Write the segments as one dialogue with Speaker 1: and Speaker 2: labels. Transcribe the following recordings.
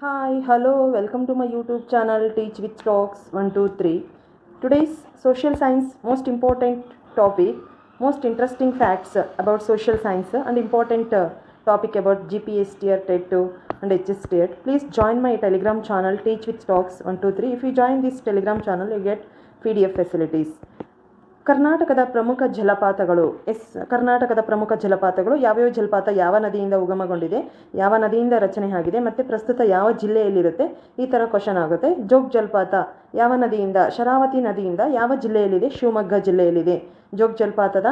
Speaker 1: Hi, hello, welcome to my YouTube channel Teach with Talks 123. Today's social science most important topic, most interesting facts about social science and important topic about GPS tier TET 2 and HS tier. Please join my Telegram channel Teach with Talks 123. If you join this Telegram channel, you get PDF facilities. ಕರ್ನಾಟಕದ ಪ್ರಮುಖ ಜಲಪಾತಗಳು ಕರ್ನಾಟಕದ ಪ್ರಮುಖ ಜಲಪಾತಗಳು ಯಾವ್ಯಾವ ಜಲಪಾತ ಯಾವ ನದಿಯಿಂದ ಉಗಮಗೊಂಡಿದೆ, ಯಾವ ನದಿಯಿಂದ ರಚನೆ ಆಗಿದೆ ಮತ್ತು ಪ್ರಸ್ತುತ ಯಾವ ಜಿಲ್ಲೆಯಲ್ಲಿರುತ್ತೆ, ಈ ಥರ ಕ್ವಶನ್ ಆಗುತ್ತೆ. ಜೋಗ್ ಜಲಪಾತ ಯಾವ ನದಿಯಿಂದ, ಶರಾವತಿ ನದಿಯಿಂದ ಯಾವ ಜಿಲ್ಲೆಯಲ್ಲಿದೆ, ಶಿವಮೊಗ್ಗ ಜಿಲ್ಲೆಯಲ್ಲಿದೆ. ಜೋಗ್ ಜಲಪಾತದ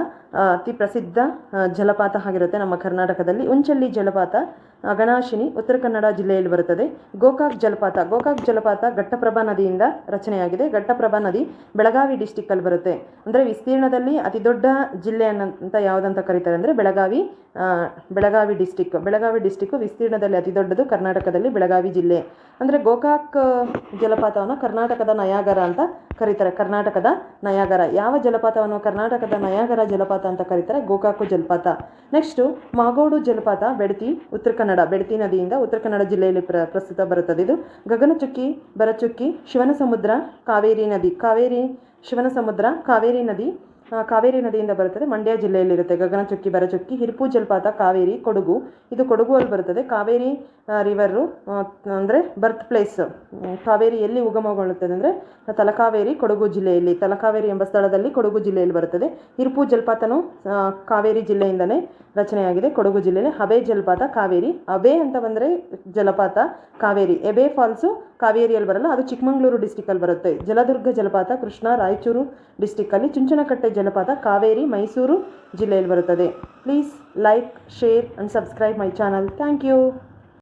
Speaker 1: ಅತಿ ಪ್ರಸಿದ್ಧ ಜಲಪಾತ ಆಗಿರುತ್ತೆ ನಮ್ಮ ಕರ್ನಾಟಕದಲ್ಲಿ. ಉಂಚಳ್ಳಿ ಜಲಪಾತ ಗಣಾಶಿನಿ ಉತ್ತರ ಕನ್ನಡ ಜಿಲ್ಲೆಯಲ್ಲಿ ಬರುತ್ತದೆ. ಗೋಕಾಕ್ ಜಲಪಾತ ಘಟ್ಟಪ್ರಭಾ ನದಿಯಿಂದ ರಚನೆಯಾಗಿದೆ. ಘಟ್ಟಪ್ರಭಾ ನದಿ ಬೆಳಗಾವಿ ಡಿಸ್ಟಿಕ್ಕಲ್ಲಿ ಬರುತ್ತೆ. ಅಂದರೆ ವಿಸ್ತೀರ್ಣದಲ್ಲಿ ಅತಿ ದೊಡ್ಡ ಜಿಲ್ಲೆ ಅಂತ ಯಾವುದಂತ ಕರೀತಾರೆ ಅಂದರೆ ಬೆಳಗಾವಿ ಡಿಸ್ಟಿಕ್ಕು ವಿಸ್ತೀರ್ಣದಲ್ಲಿ ಅತಿ ದೊಡ್ಡದು ಕರ್ನಾಟಕದಲ್ಲಿ ಬೆಳಗಾವಿ ಜಿಲ್ಲೆ. ಅಂದರೆ ಗೋಕಾಕ್ ಜಲಪಾತವನ್ನು ಕರ್ನಾಟಕದ ನಯಾಗರ ಅಂತ ಕರೀತಾರೆ. ಕರ್ನಾಟಕದ ನಯಾಗರ ಯಾವ ಜಲಪಾತವನ್ನು ಕರ್ನಾಟಕದ ನಯಾಗರ ಜಲಪಾತ ಅಂತ ಕರೀತಾರೆ? ಗೋಕಾಕು ಜಲಪಾತ. ನೆಕ್ಸ್ಟು ಮಾಗೋಡು ಜಲಪಾತ ಬೆಡತಿ ನದಿಯಿಂದ ಉತ್ತರ ಕನ್ನಡ ಜಿಲ್ಲೆಯಲ್ಲಿ ಪ್ರಸ್ತುತ ಬರುತ್ತದೆ. ಇದು ಗಗನಚುಕ್ಕಿ, ಭರಚುಕ್ಕಿ, ಶಿವನಸಮುದ್ರ, ಕಾವೇರಿ ನದಿಯಿಂದ ಬರುತ್ತದೆ. ಮಂಡ್ಯ ಜಿಲ್ಲೆಯಲ್ಲಿರುತ್ತೆ ಗಗನಚುಕ್ಕಿ, ಭರಚುಕ್ಕಿ. ಹಿರ್ಪು ಜಲಪಾತ ಕಾವೇರಿ, ಕೊಡಗು, ಇದು ಕೊಡಗುವಲ್ಲಿ ಬರುತ್ತದೆ. ಕಾವೇರಿ ರಿವರು ಅಂದರೆ ಬರ್ತ್ ಪ್ಲೇಸ್, ಕಾವೇರಿ ಎಲ್ಲಿ ಉಗಮಗೊಳ್ಳುತ್ತದೆ ಅಂದರೆ ತಲಕಾವೇರಿ, ಕೊಡಗು ಜಿಲ್ಲೆಯಲ್ಲಿ. ತಲಕಾವೇರಿ ಎಂಬ ಸ್ಥಳದಲ್ಲಿ ಕೊಡಗು ಜಿಲ್ಲೆಯಲ್ಲಿ ಬರುತ್ತದೆ. ಹಿರ್ಪು ಜಲಪಾತನು ಕಾವೇರಿ ಜಿಲ್ಲೆಯಿಂದಲೇ ರಚನೆಯಾಗಿದೆ, ಕೊಡಗು ಜಿಲ್ಲೆಯಲ್ಲಿ. ಅಬೆ ಜಲಪಾತ ಕಾವೇರಿ, ಅಬೆ ಅಂತ ಬಂದರೆ ಜಲಪಾತ ಕಾವೇರಿ. ಎಬೆ ಫಾಲ್ಸು ಕಾವೇರಿಯಲ್ಲಿ ಬರಲ್ಲ, ಅದು ಚಿಕ್ಕಮಗಳೂರು ಡಿಸ್ಟಿಕ್ಕಲ್ಲಿ ಬರುತ್ತೆ. ಜಲದುರ್ಗ ಜಲಪಾತ ಕೃಷ್ಣ, ರಾಯಚೂರು ಡಿಸ್ಟಿಕ್ಕಲ್ಲಿ. ಚುಂಚನಕಟ್ಟೆ ಜಲಪಾತ ಕಾವೇರಿ, ಮೈಸೂರು ಜಿಲ್ಲೆಯಲ್ಲಿ ಬರುತ್ತದೆ. Please like, share and subscribe my channel. Thank you.